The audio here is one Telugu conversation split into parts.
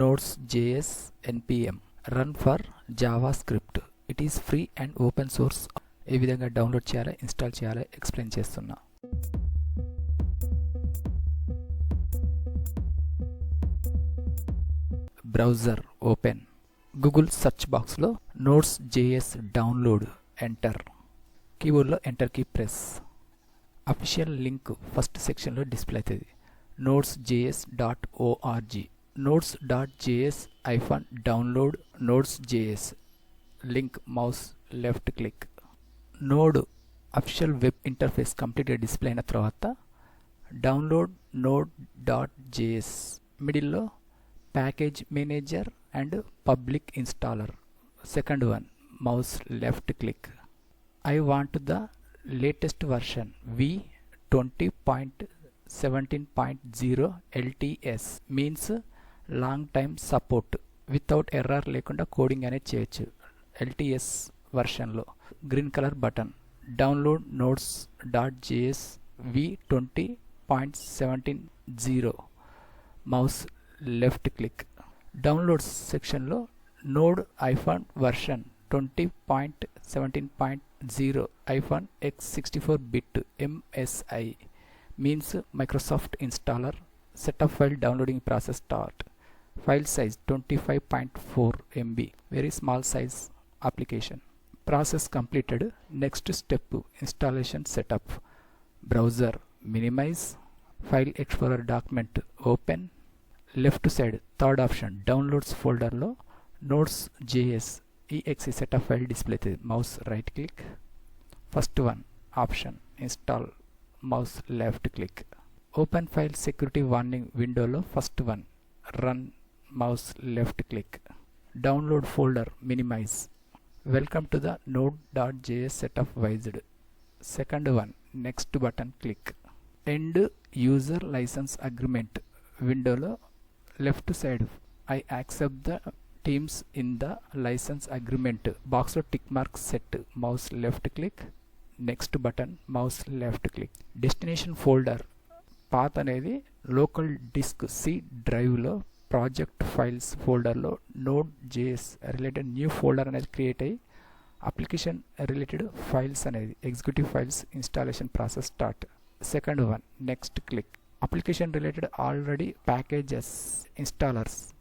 Nodejs Npm run for JavaScript. It is free and open source. ఏ విధంగా డౌన్లోడ్ చేయాలో ఇన్స్టాల్ చేయాలో ఎక్స్ప్లెయిన్ చేస్తున్నా. Browser open. గూగుల్ సెర్చ్ బాక్స్లో Nodejs డౌన్లోడ్ ఎంటర్. కీబోర్డ్లో enter key press. Official link first సెక్షన్లో డిస్ప్లే అవుతుంది. nodejs.org nodes.js-download nodejs link mouse left click. Node official web interface కంప్లీట్గా డిస్ప్లే అయిన తర్వాత డౌన్లోడ్ node.js మిడిల్లో package manager and public installer. Second one mouse left click. I want the latest version v20.17.0 LTS means long time support. Without error లేకుండా కోడింగ్ అనేది చేయొచ్చు LTS వర్షన్లో. Green colour button. Download nodes.js v20.17.0 mouse left click. Downloads సెక్షన్లో నోడ్ ఐఫాన్ version 20.17.0 x64-bit MSI means Microsoft installer. Setup file downloading process start. File size 25.4 MB, very small size application. Process completed. Next step installation setup. Browser minimize. File Explorer document open. Left side third option downloads folder lo Nodejs exe setup file display. Mouse right click. First one option install. Mouse left click. Open file security warning window lo first one run. Mouse left click. Download folder minimize. Welcome to the node.js setup wizard. Second one next button click. End user license agreement window lo left side I accept the terms in the license agreement box lo tick mark set. Mouse left click. Next button mouse left click. Destination folder path అనేది లోకల్ డిస్క్ C డ్రైవ్ లో ప్రాజెక్ట్ ఫైల్స్ ఫోల్డర్ లో Node.js రిలేటెడ్ న్యూ ఫోల్డర్ అనేది క్రియేట్ అయ్యి అప్లికేషన్ రిలేటెడ్ ఫైల్స్ అనేది executive files installation process start. Second one next click. Application related already packages installers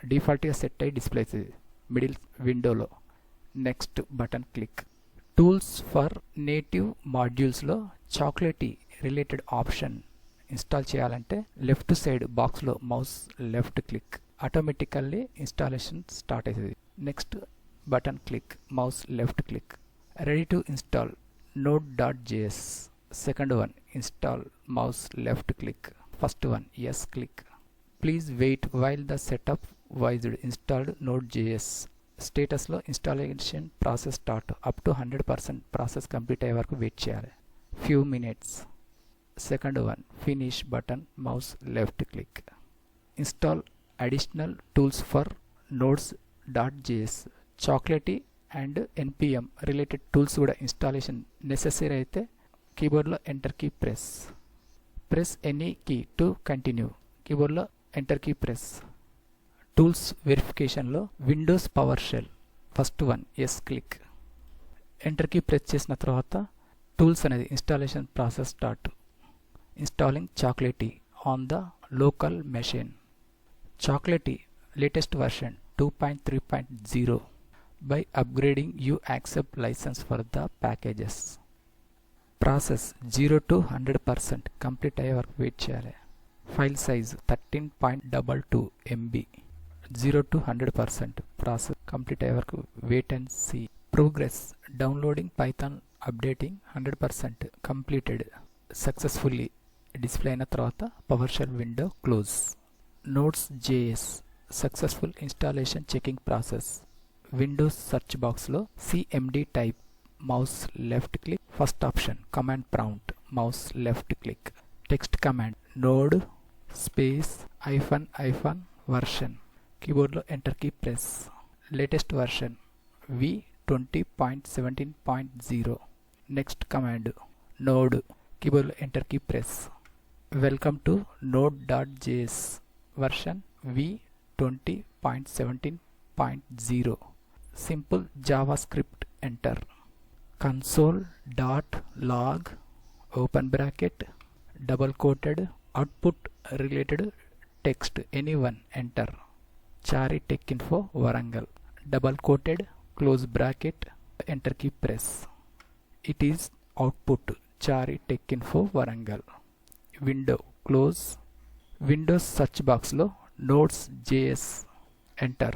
డిఫాల్ట్గా సెట్ అయ్యి డిస్ప్లే అవుతుంది మిడిల్ విండోలో. Next button click. Tools for native మాడ్యూల్స్లో చాక్లెటీ రిలేటెడ్ ఆప్షన్ ఇన్స్టాల్ చేయాలంటే లెఫ్ట్ సైడ్ బాక్స్లో mouse left click. Automatically installation start అవుతుంది. Next button click. Mouse left click. Ready to install node.js. Second one install. Mouse left click. First one yes click. Please wait while the setup wizard installed Node.js. స్టేటస్లో installation process start. Up to 100% process complete అయ్యే వరకు వెయిట్ చేయాలి. Few minutes. Second one finish button. Mouse left click. Install additional tools for Nodejs. Chocolatey and NPM related tools కూడా ఇన్స్టాలేషన్ నెసెసరీ అయితే కీబోర్డ్లో enter key press. Press any key to continue. కీబోర్డ్లో enter key press. Tools వెరిఫికేషన్లో Windows PowerShell first one yes click. Enter key press చేసిన తర్వాత టూల్స్ అనేది installation process start. Installing Chocolatey on the local machine. Chocolatey latest version 2.3.0. By upgrading you accept licence for the packages. Process 0 to 100% complete అయ్యే వరకు వెయిట్ చేయాలి. File size 13.22 MB. 0 to 100% process complete అయ్యే వరకు wait and see. Progress downloading Python updating 100% completed successfully display అయిన తర్వాత PowerShell window close. Nodejs successful installation checking process. Windows search బాక్స్లో CMD type. Mouse left click. First option command prompt. Mouse left click. Text command node space ---- version. కీబోర్డ్లో enter key press. Latest version v20.17.0. Next command node. కీబోర్డ్లో enter key press. Welcome to node.js version v 20.17.0. Simple JavaScript. Enter. Console.log open bracket double quoted output related text anyone. Enter. Chari Tech Info Warangal double quoted close bracket enter key press. It is output Chari Tech Info Warangal. Window close. Windows search box lo Nodejs. Enter.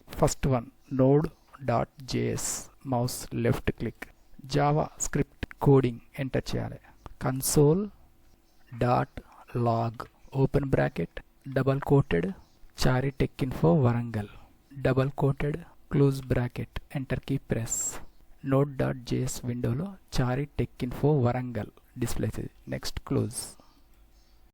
First one node.js. Mouse left click. JavaScript coding enter cheyali. Console.log open bracket double quoted Chari Tech Info Warangal double quoted close bracket enter key press. Node.js window lo Chari Tech Info Warangal display. Next close.